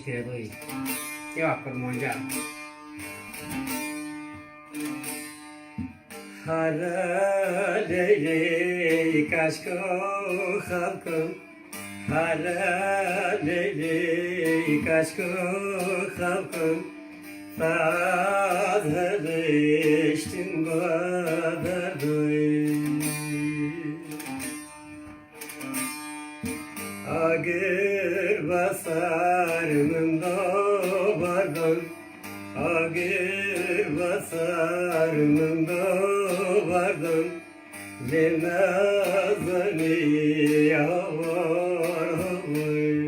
করে লই কেউ আকর মজা Harale kaşko halkım Harale kaşko halkım Fazla içtim badardoy Agır basarımın dobardan Agır basarımın dobardan Cenazeni yavar havay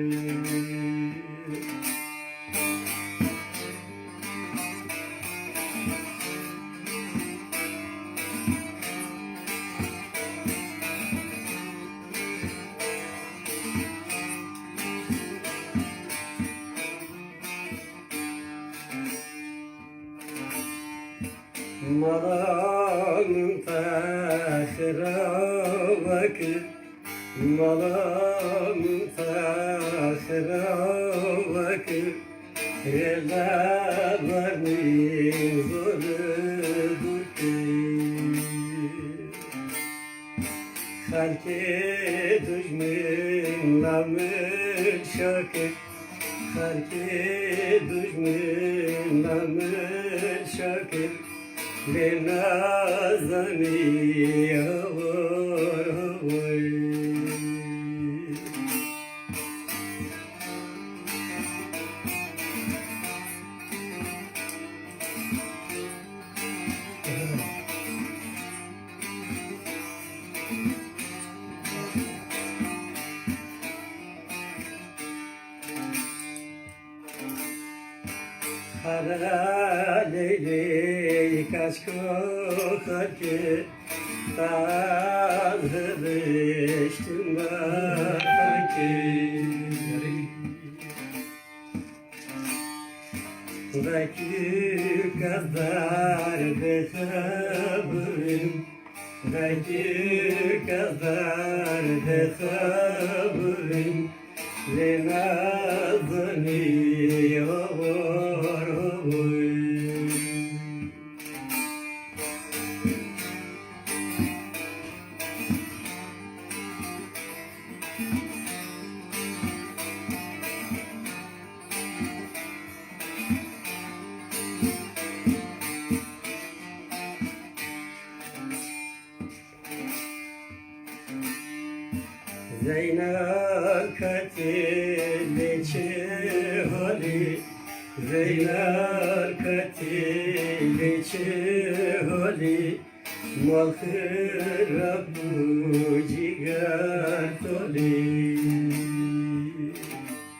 Malanın tahira vakit Malanın tahira vakit Rezalarının zorudur ki Halke düşmün namın şakir Halke düşmün namın şakir Lenazani yavar havay Harale kaşko harke Tazırıştım harke Rakü kadar bekabrim Rakü kadar bekabrim Lenazani yavar havay Zeynep katiliçi hali Zeynep katiliçi hali Malhı Rabbu cigar toli